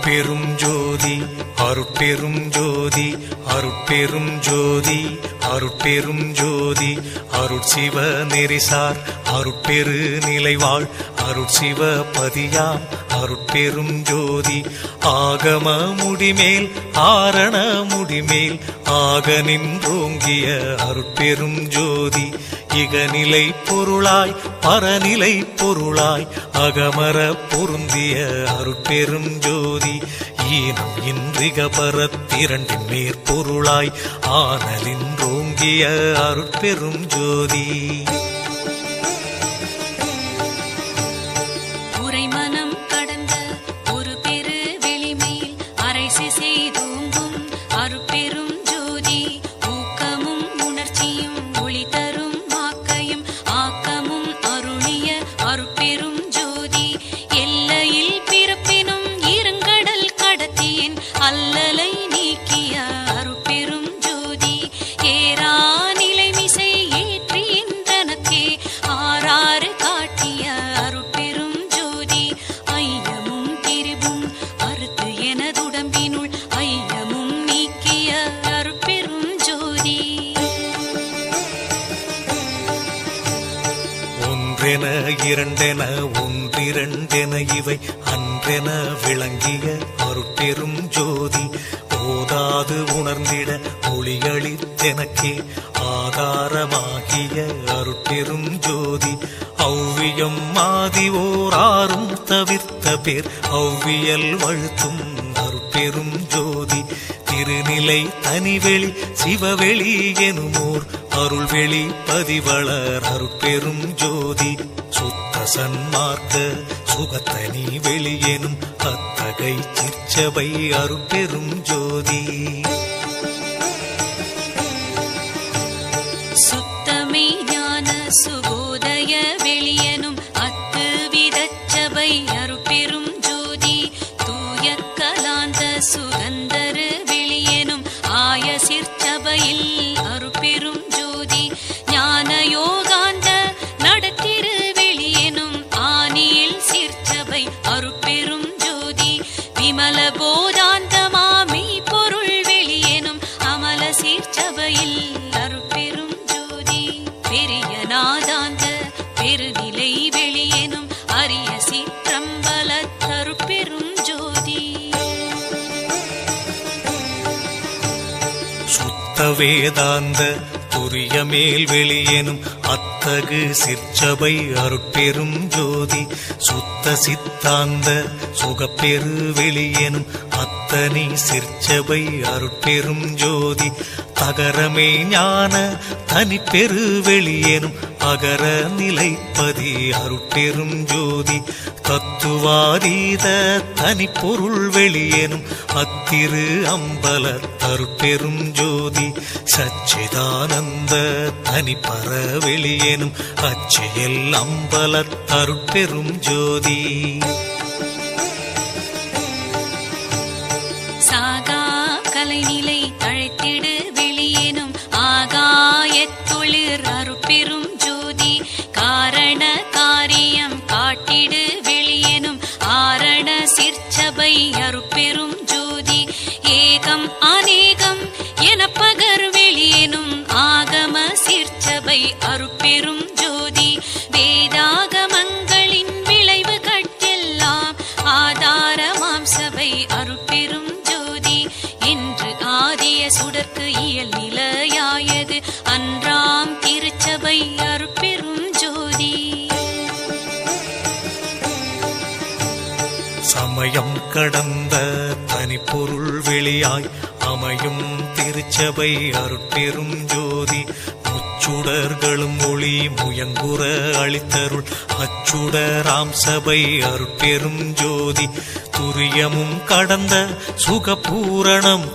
அருட்பெரும் ஜோதி அருட்பெரும் ஜோதி அருட்பெரும் ஜோதி அருட்பெரும் ஜோதி அருட்சிவ நெறிசார் அருட்பெரு நிலைவாழ் அருட்சிவ பதியாம் அருட்பெரும் ஜோதி ஆகம முடிமேல் ஆரண முடிமேல் ஆக நின்றோங்கிய அருட்பெரும் ஜோதி இகநிலை பொருளாய் பரநிலை பொருளாய் அகமர பொருந்திய அருட்பெரும் ஜோதி ஈனம் இன்றிக பரத்திரண்டின் மேற்பொருளாய் ஆனலின்றோங்கிய அருட்பெரும் ஜோதி உரைமனம் கடந்த ஒரு பெரு வெளிமேல் அரைசி செய்தோங்கும் அருட்பெரும் ஜோதி ஊக்கமும் உணர்ச்சியும் ஒளி தரும் ஆக்கையும் ஆக்கமும் அருளிய அருட்பெரும் ஜோதி எல்லையில் பிறப்பினும் இருங்கடல் கடத்தியின் அல்லலை நீக்கிய அருட்பெரும் ஜோதி ஏரா நிலைமிசை ஏற்றி என்றனக்கே ஆறாறு காட்டிய அருட்பெரும் ஜோதி ஐயமும் திரிவும் அறுத்து எனதுடம்பினுள் ஐயமும் நீக்கிய அருட்பெரும் ஜோதி ஒன்றென இரண்டென ஒன்றிரண்டென இவை அன்றென விளங்கிய அருட்பெரும் ஜோதி ஓதாது உணர்ந்திட ஒளியளித்தெனக்கே ஆதாரமாகிய அருட்பெரும் ஜோதி ஔவியம் மாதி ஓராறும் தவிர்த்த பேர் ஔவியல் வழுத்தும் அருட்பெரும் ஜோதி திருநிலை தனிவெளி சிவவெளி எனுமோர் அருள்வெளி பதிவளர் அருட்பெரும் ஜோதி சுத்த சன்மார்க்க சுகத்தனி வெளியெனும் அத்தகை சிற்சபை அருட்பெரும் ஜோதி சுத்தமே ஞான சுபோதய வெளியனும் அத்து விதச்சபை அருட்பெரும் ஜோதி தூய கலாந்த சுகந்தரு வெளியனும் ஆய சிற்சபையில் அருட்பெரும் ஜோதி ஞான யோகாந்த நடத்திரு வெளியனும் ஆனியில் சிற்சபை அருட்பெரும் ஜோதி விமல போதாந்தமாமை பொருள் வெளியனும் அமல சிற்சபையில் அருட்பெரும் ஜோதி பெரிய நாதாந்த பெருநிலை வெளியனும் அரிய சிற்றம்பல அருட்பெரும் ஜோதி சுத்த வேதாந்த துரிய மேல் வெளியெனும் அத்தகு சிற்சபை அருட்பெரும் ஜோதி சுத்த சித்தாந்த சுகப்பெரு வெளியெனும் அத்தனி சிற்சபை அருட்பெரும் ஜோதி தகரமே ஞான தனிப்பெரு வெளியெனும் அகர நிலைப்பதி அருட்பெரும் ஜோதி தத்துவாதீத தனிப்பொருள் வெளியெனும் அத்திரு அம்பல அருட்பெரும் ஜோதி சச்சிதானந்த தனிப்பற வெளியெனும் அச்சியல் அம்பல அருட்பெரும் ஜோதி சாகா கலைநிலை தழைத்திடு வெளியேனும் ஆகாயத்தொழிற் அருட்பெரும் ஜோதி காரண காரியம் காட்டிடு வெளியேனும் ஆரண சிற்சபை அருட்பெரும் ஜோதி ஏகம் அநேகம் என பகர் வெளியேனும் ஆகம சிற்சபை அருட்பெரும் ஜோதி வேதாகமங்களின் விளைவு கட்டெல்லாம் ஆதாரமாம் சபை அருட்பெரும் ஜோதி என்று ஆதிய சுடர்க்கு இயல் நிலையாயது அன்றாம் திருச்சபை அருட்பெரும் ஜோதி சமயம் கடந்த தனிப்பொருள் வெளியாய் அமையும் திருச்சபை அருட்பெரும் ஜோதி முச்சுடர்களும் ஒளி முயங்குற அளித்தருள் அச்சுடராம் சபை அருட்பெரும் ஜோதி துரியமும் கடந்த சுகபூரணம்